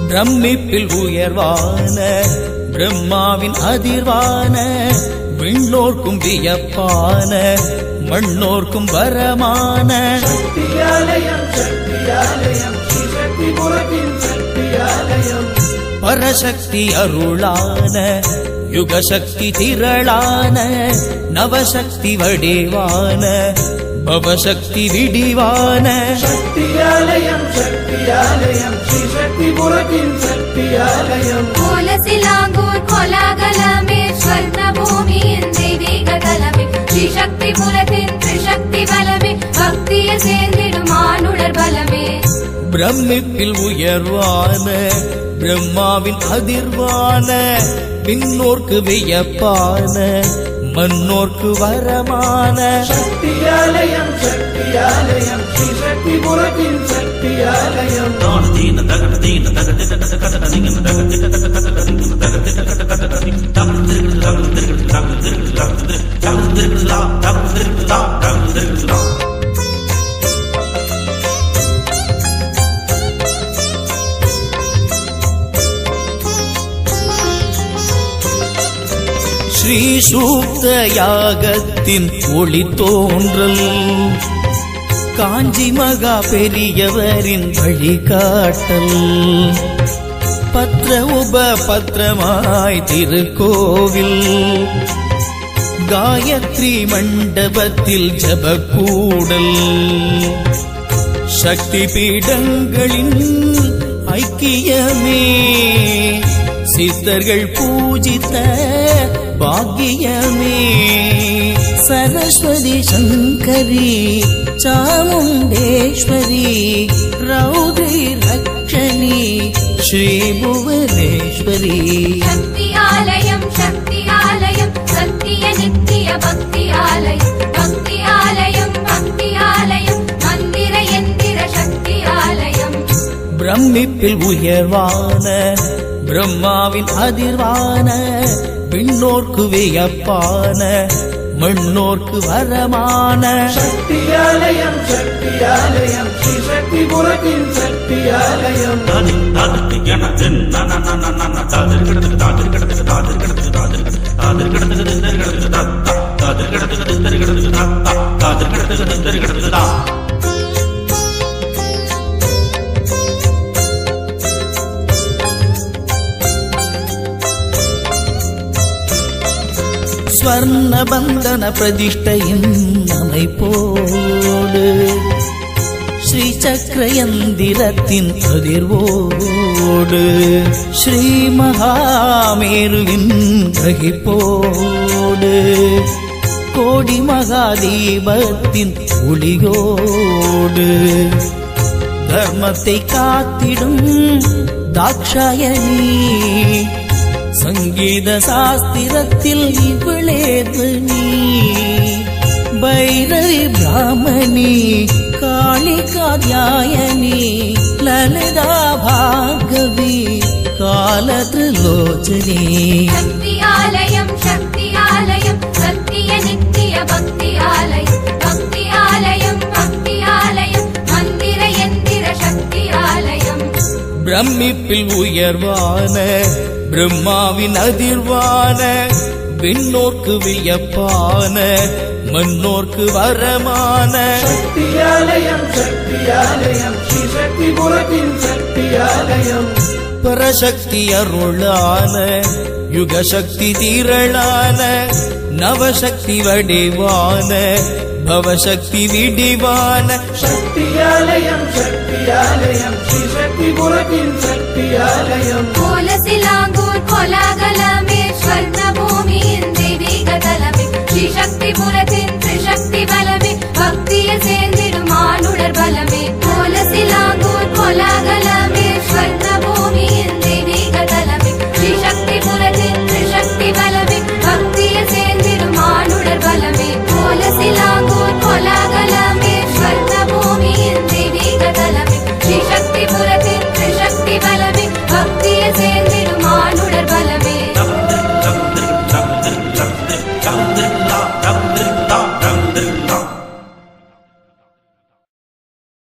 பிரமிப்பில் உயர்வான பிரம்மாவின் அதிர்வான விண்ணோர்க்கும் வியப்பான மண்ணோர்க்கும் வரமான பரசக்தி அருளான யுகசக்தி திரளான நவசக்தி வடிவான பவசக்தி விடிவான சக்தியாலயம் சக்தியாலயம் ஸ்ரீ சக்தி புரத்தின் சக்தியாலயம் கோலசிலாங்கூர் கோலாகலமே ஸ்வர்ண பூமியின் தெய்வீக தலமே ஸ்ரீ சக்தி புரத்தின் திரிசக்தி பலமே பக்தியில் சேர்ந்திடும் மானுடர் பலமே பிரமிப்பில் உயர்வான பிரம்மாவின் அதிர்வான விண்ணோர்க்கு வியப்பான மன்னோர்க்கு வரமான சக்தியாலயம் சக்தியாலயம் ஸ்ரீ சக்தி புரத்தின் சக்தியாலயம் ஸ்ரீ சூக்த யாகத்தின் ஒளி தோன்றல் காஞ்சி மகா பெரியவரின் வழிகாட்டல் பத்ர உப பத்ரமாய் திருக்கோவில் காயத்ரி மண்டபத்தில் ஜபக்கூடல் சக்தி பீடங்களின் ஐக்கியமே சித்தர்கள் பூஜித்த பாக்கியமே சரஸ்வதி சங்கரி சாமுண்டேஸ்வரி ரௌத்ரி ரக்ஷணி ஸ்ரீ புவனேஸ்வரி சக்தியாலயம் சக்தியாலயம் சத்திய நித்திய பக்தியாலயம் பக்தியாலயம் பக்தியாலயம் மந்திர எந்திர சக்தியாலயம் பிரமிப்பில் உயர்வான பிரம்மாவின் அதிர்வான விண்ணோர்க்கு வியப்பான மண்ணோர்க்கு வரமான சக்தியாலயம் சக்தியாலயம் ஸ்ரீ சக்தி புரத்தின் சக்தியாலயம் ஸ்வர்ண பந்தன பிரதிஷ்டையின் அமைப்போடு ஸ்ரீ சக்கரயந்திரத்தின் அதிர்வோடு ஸ்ரீ மகாமேருவின் வகிப்போடு கோடி மகாதீபத்தின் ஒளியோடு தர்மத்தை காத்திடும் தாக்ஷாயணி சங்கீத சாஸ்திரத்தில் இவளே துணி பைரவி பிராமணி காளிகாத்யாயனி லலிதா பார்கவி காலத்ரிலோச்சனி சக்தியாலயம் சக்தியாலயம் சத்திய நித்திய பக்தியாலயம் பக்தியாலயம் பக்தியாலயம் மந்திர எந்திர சக்தியாலயம் பிரமிப்பில் உயர்வான பிரம்மாவின் அதிர்வான விண்ணோர்க்கு வியப்பான மன்னோர்க்கு வரமான சக்தியாலயம் சக்தியாலயம் ஸ்ரீ சக்தி புரத்தின் சக்தியாலயம் பரசக்தி அருளான யுகசக்தி திரளான நவசக்தி வடிவான பவசக்தி விடிவான சக்தியாலயம் சக்தியாலயம் ஸ்ரீ சக்தி புரத்தின் சக்தியாலயம் கோலசிலாங்கூர்